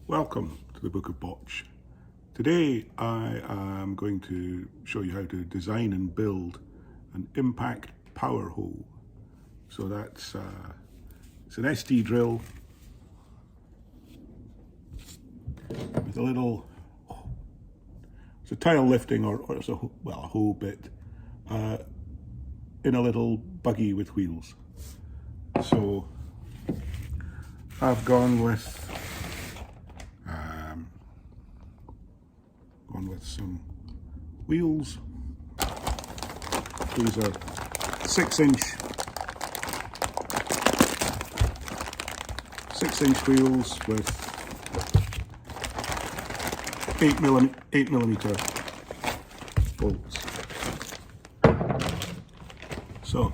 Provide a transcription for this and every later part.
Welcome to the Book of Botch. Today I am going to show you how to design and build an Impact Power Hoe. So that's it's an SD drill with a little, it's a tile lifting or it's a hoe bit in a little buggy with wheels. So I've gone with some wheels. These are 6-inch wheels with 8mm bolts. So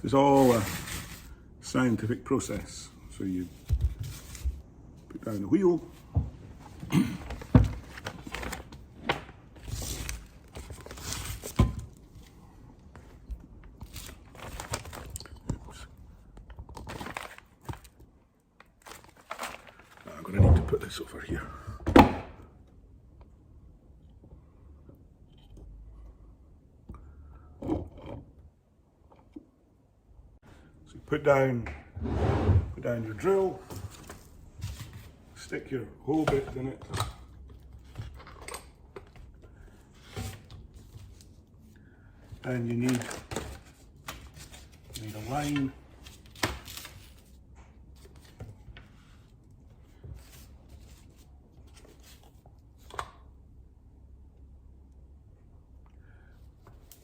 it's all a scientific process. So you put down the wheel, I'm going to need to put this over here. So you put down your drill, stick your hole bit in it, and you need a line.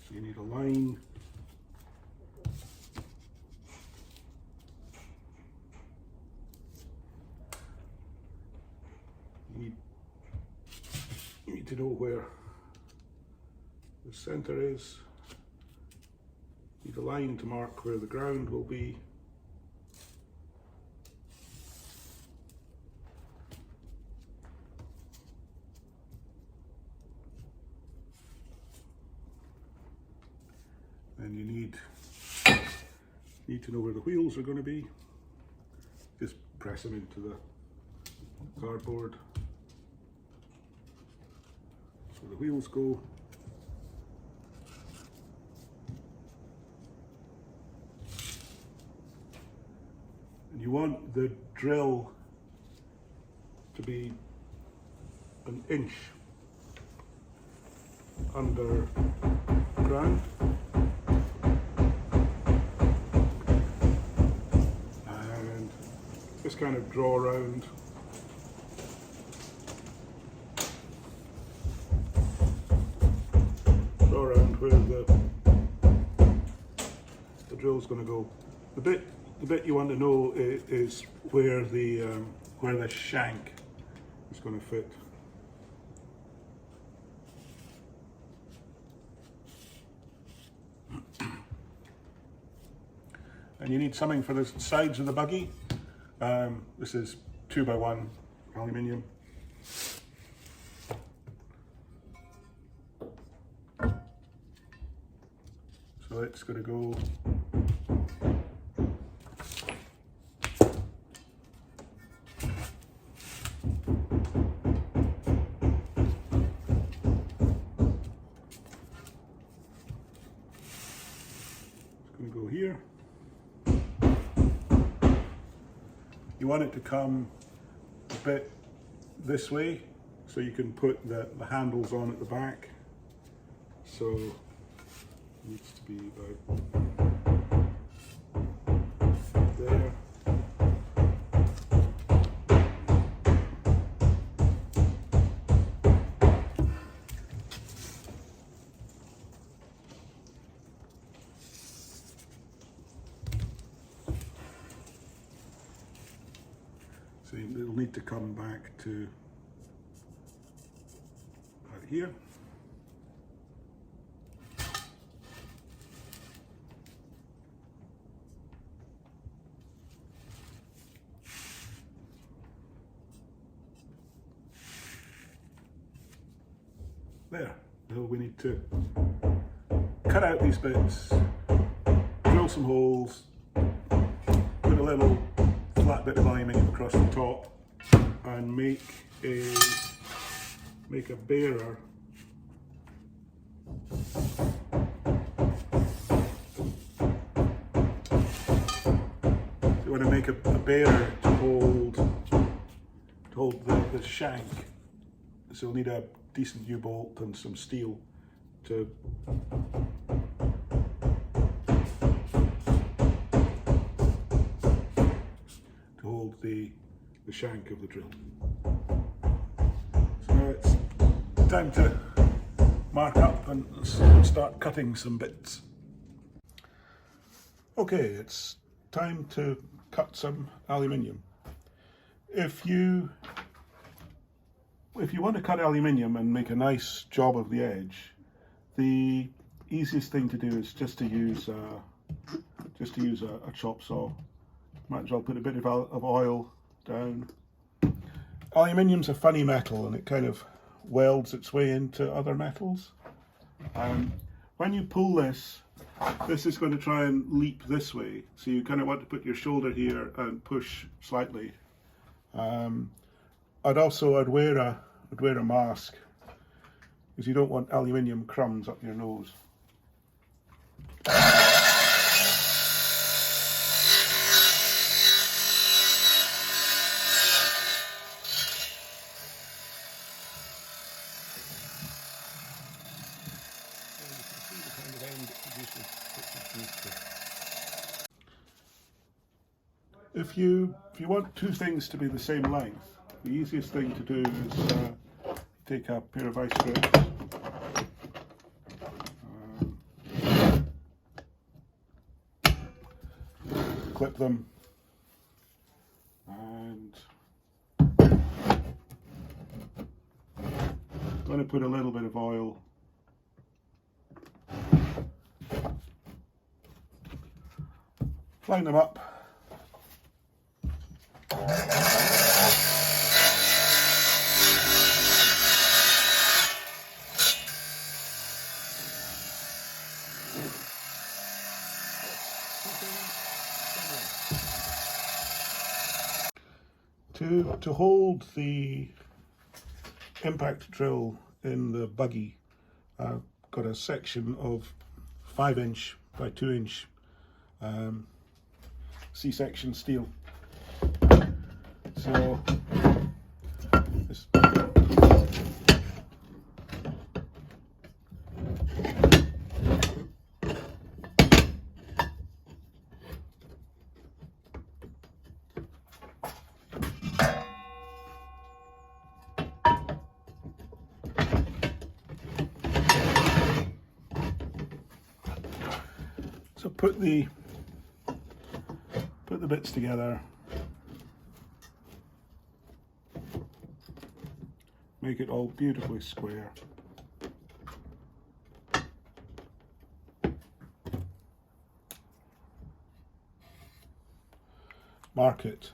So you need a line. You need to know where the center is. You need a line to mark where the ground will be. And you need to know where the wheels are going to be. Just press them into the cardboard. So the wheels go. And you want the drill to be an inch under ground. And just kind of draw around. Where the drill's going to go. The bit you want to know is where the shank is going to fit. And you need something for the sides of the buggy. This is 2x1 aluminium. So it's going to go here. You want it to come a bit this way so you can put the handles on at the back. So it needs to be about there. So it'll need to come back to right here. There. So we need to cut out these bits, drill some holes, put a little flat bit of aluminium across the top, and make a bearer. You want to make a bearer to hold the shank. So you'll need a decent U-bolt and some steel to hold the shank of the drill. So now it's time to mark up and start cutting some bits. Okay, it's time to cut some aluminium. If you want to cut aluminium and make a nice job of the edge, the easiest thing to do is just to use a chop saw. Might as well put a bit of oil down. Aluminium's a funny metal and it kind of welds its way into other metals. When you pull this is going to try and leap this way, so you kind of want to put your shoulder here and push slightly. I'd wear a mask because you don't want aluminium crumbs up your nose. If you want two things to be the same length, the easiest thing to do is take a pair of vice grips, clip them, and I'm going to put a little bit of oil . Line them up. To hold the impact drill in the buggy, I've got a section of 5" by 2" C-section steel. So this So put the bits together, make it all beautifully square. Mark it,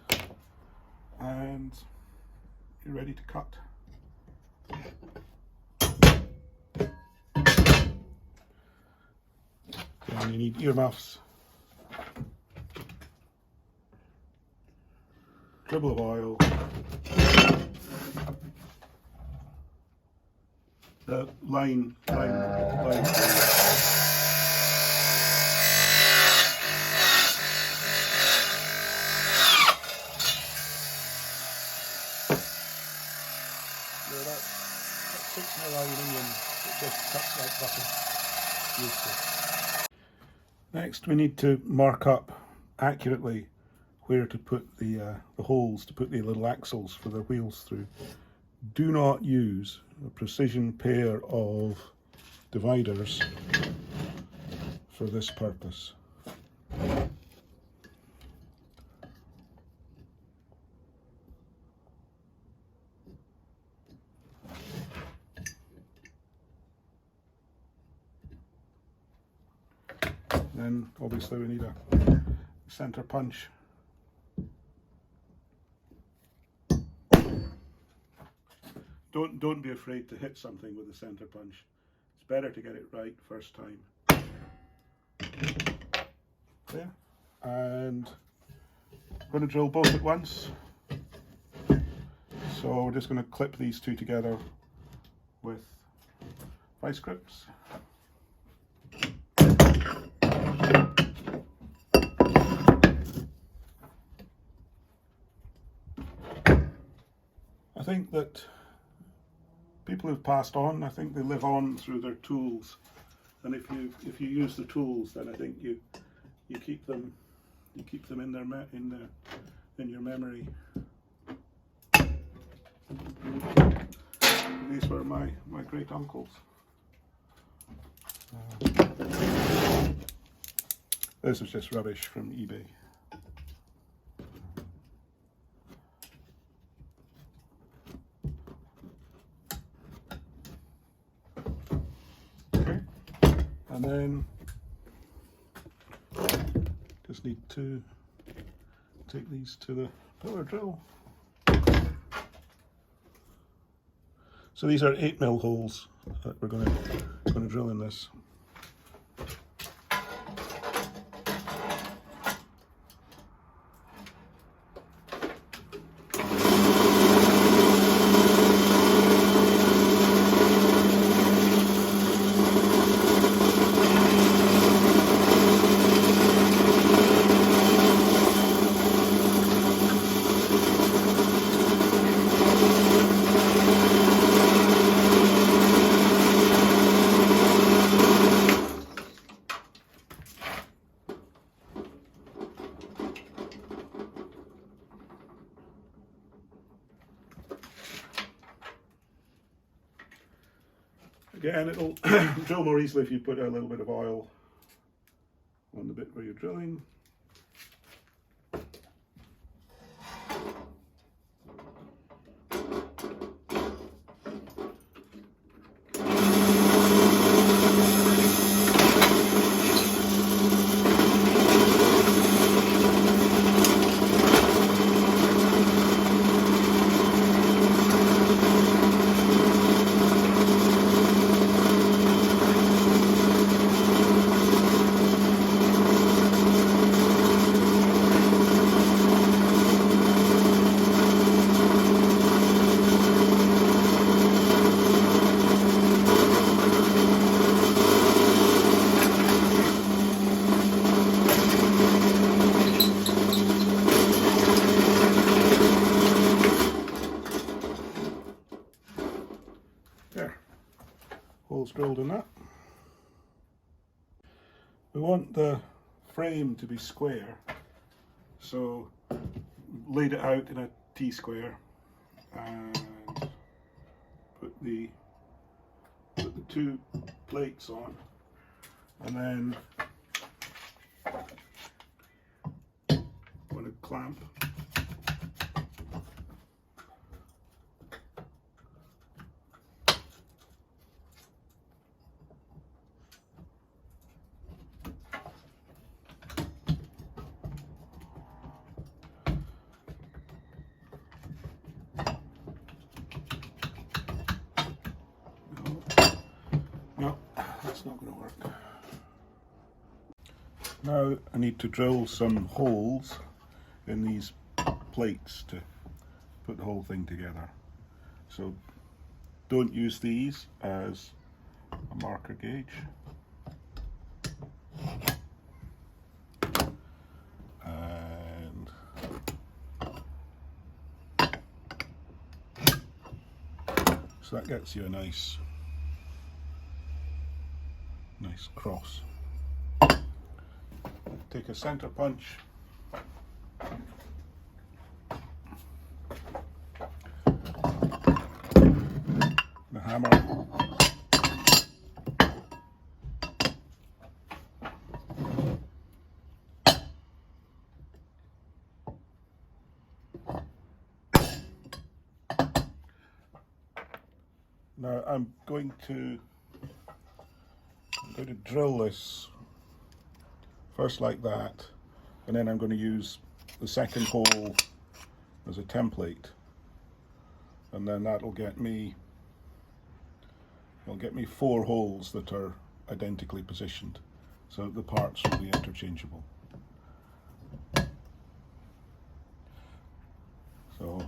and you're ready to cut. And you need earmuffs, dribble of oil, the line. That's 6mm aluminium, it just cuts like butter. Beautiful. Next we need to mark up accurately where to put the holes to put the little axles for the wheels through. Do not use a precision pair of dividers for this purpose. Then obviously we need a center punch. Don't be afraid to hit something with a center punch. It's better to get it right first time. There. And I'm going to drill both at once. So we're just going to clip these two together with vice grips. I think that people who've passed on, I think they live on through their tools, and if you use the tools, then I think you keep them in your memory. These were my great uncles. This was just rubbish from eBay. Okay, and then just need to take these to the power drill. So these are 8mm holes that we're going to drill in this. Again, it'll drill more easily if you put a little bit of oil on the bit where you're drilling. There, holes drilled in that. We want the frame to be square, so laid it out in a T-square and put the two plates on, and then want to clamp. No, that's not going to work. Now I need to drill some holes in these plates to put the whole thing together. So don't use these as a marker gauge. And so that gets you a nice cross. Take a center punch, the hammer, now I'm going to drill this first like that, and then I'm going to use the second hole as a template, and then that'll get me 4 holes that are identically positioned, so the parts will be interchangeable. So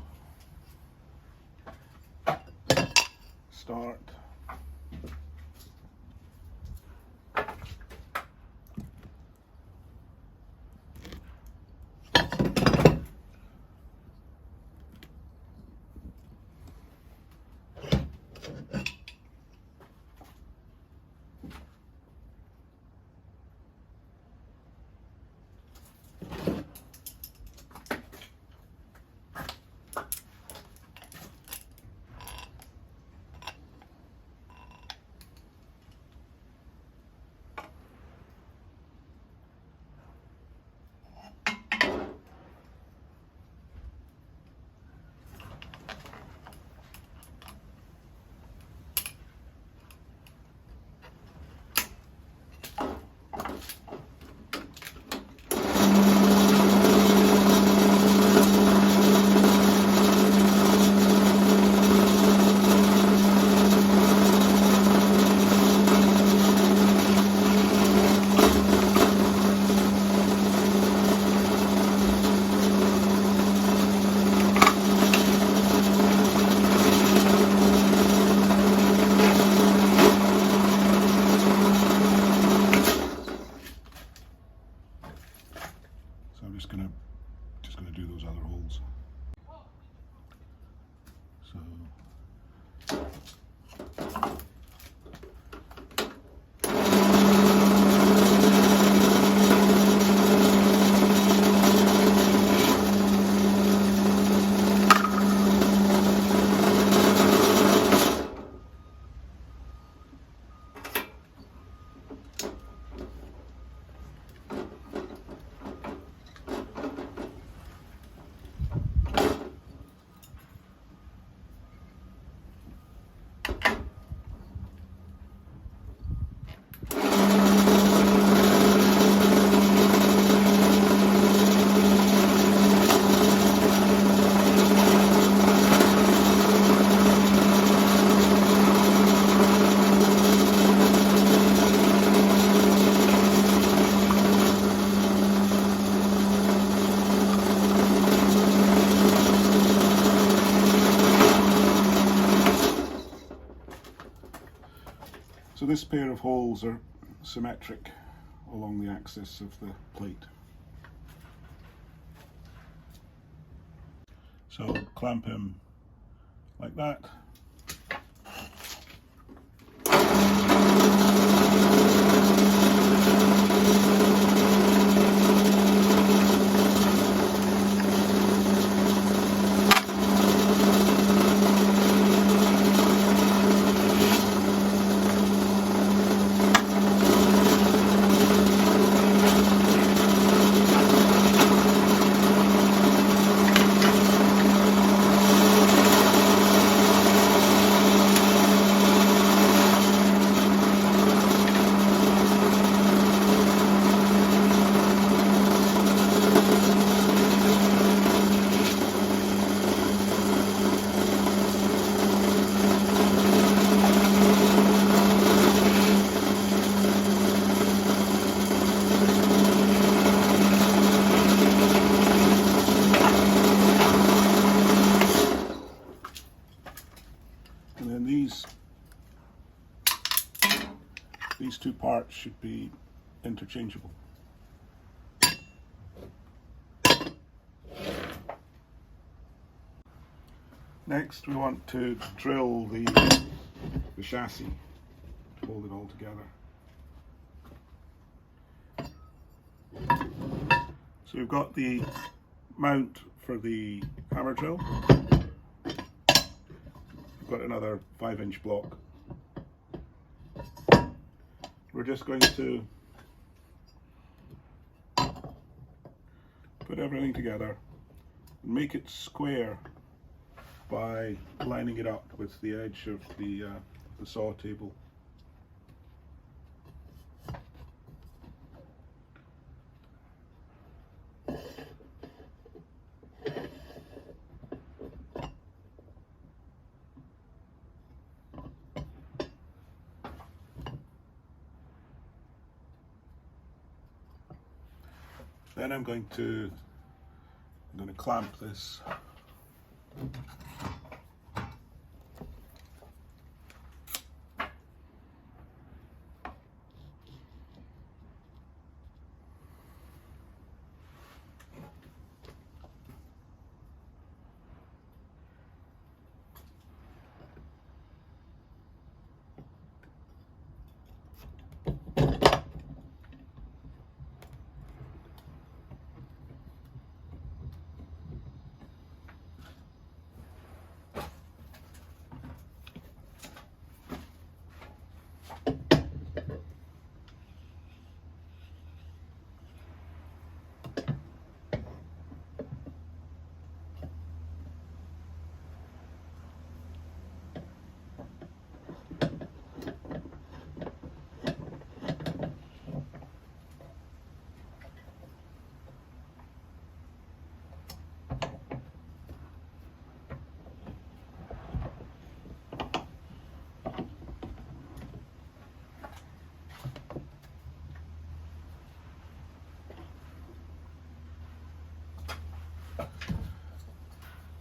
So this pair of holes are symmetric along the axis of the plate. So clamp him like that. And then these two parts should be interchangeable. Next we want to drill the chassis to hold it all together. So we've got the mount for the hammer drill. We've got another 5-inch block. We're just going to put everything together and make it square by lining it up with the edge of the saw table. Then I'm going to clamp this.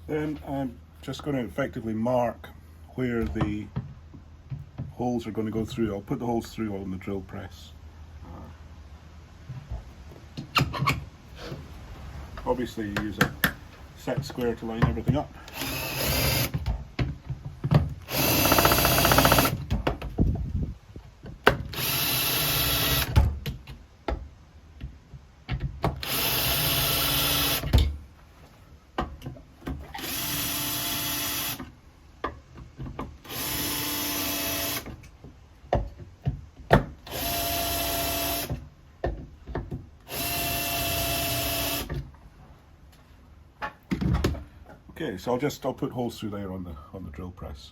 Then I'm just going to effectively mark where the holes are going to go through. I'll put the holes through on the drill press. Obviously you use a set square to line everything up. Okay, so I'll put holes through there on the drill press,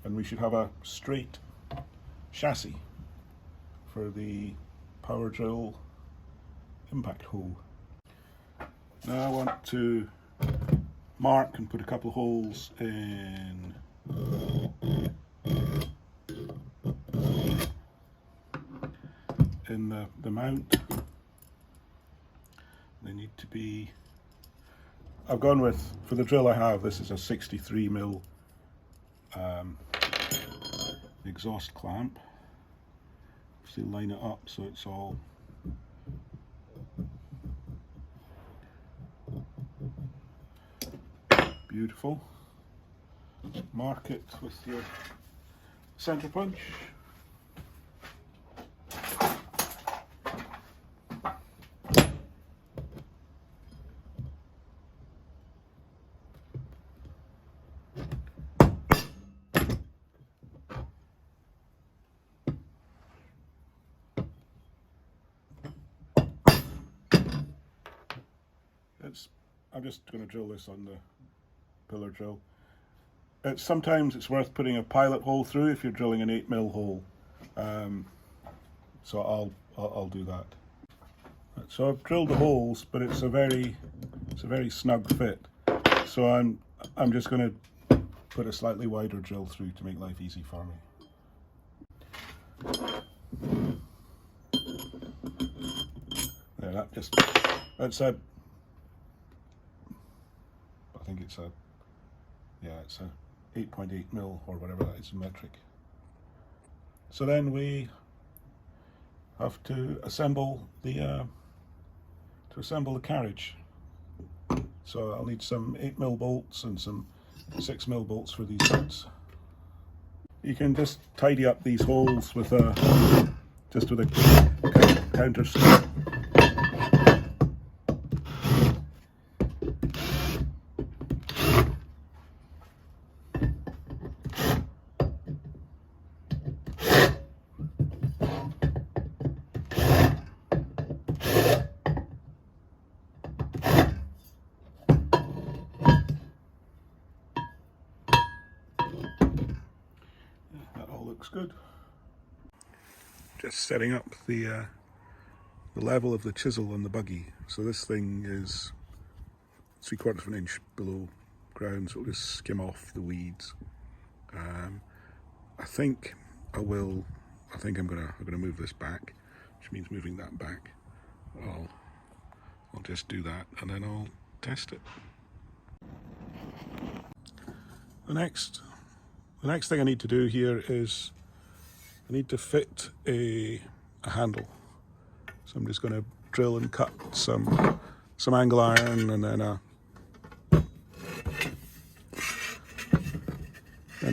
and we should have a straight chassis for the power drill impact hoe. Now I want to mark and put a couple of holes in the mount. They need to be, I've gone with, for the drill I have, this is a 63mm exhaust clamp. obviously line it up so it's all beautiful. Mark it with your centre punch. I'm just going to drill this on the pillar drill. Sometimes it's worth putting a pilot hole through if you're drilling an 8mm hole. So I'll do that. So I've drilled the holes, but it's a very snug fit. So I'm just going to put a slightly wider drill through to make life easy for me. There, that's a. I think it's a 8.8mm or whatever that is in metric. So then we have to assemble the carriage. So I'll need some 8mm bolts and some 6mm bolts for these nuts. You can just tidy up these holes with a counter snip. Looks good. Just setting up the level of the chisel on the buggy. So this thing is 3/4 of an inch below ground, so it'll just skim off the weeds. I think I'm gonna move this back, which means moving that back. I'll just do that and then I'll test it. The next thing I need to do here is I need to fit a handle. So I'm just going to drill and cut some angle iron and then a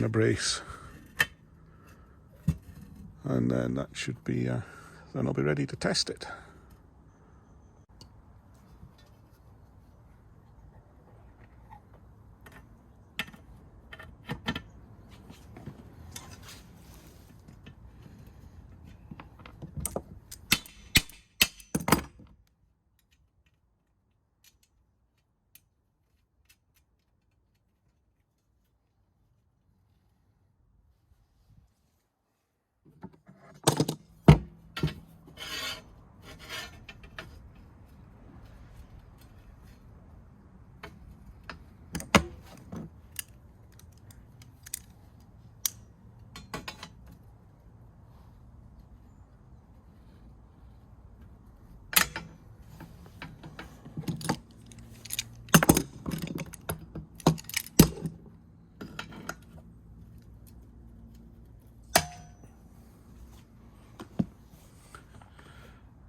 brace, and then that should be then I'll be ready to test it.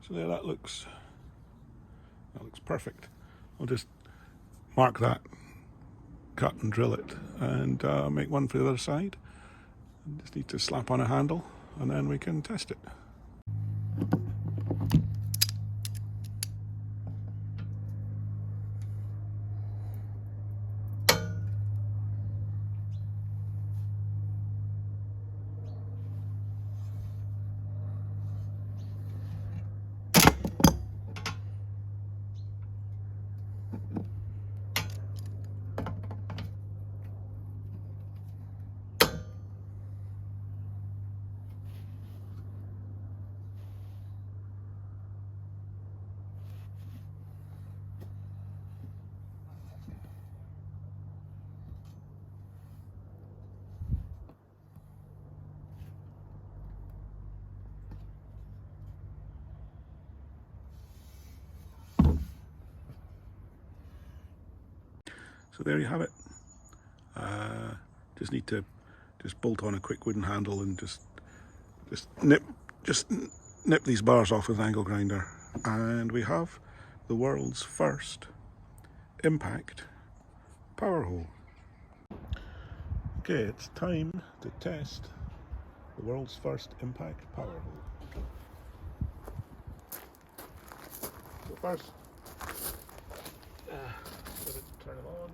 So there, that looks perfect. I'll just mark that, cut and drill it, and make one for the other side. Just need to slap on a handle and then we can test it. So there you have it. Just need to bolt on a quick wooden handle and just just nip these bars off with an angle grinder, and we have the world's first Impact Power Hoe. Okay, it's time to test the world's first Impact Power Hoe. So first, let it turn it on.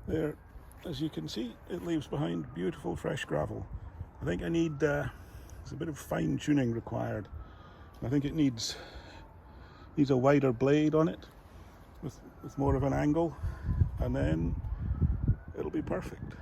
There, as you can see, it leaves behind beautiful fresh gravel. I think I need, there's a bit of fine tuning required. I think it needs a wider blade on it with more of an angle, and then it'll be perfect.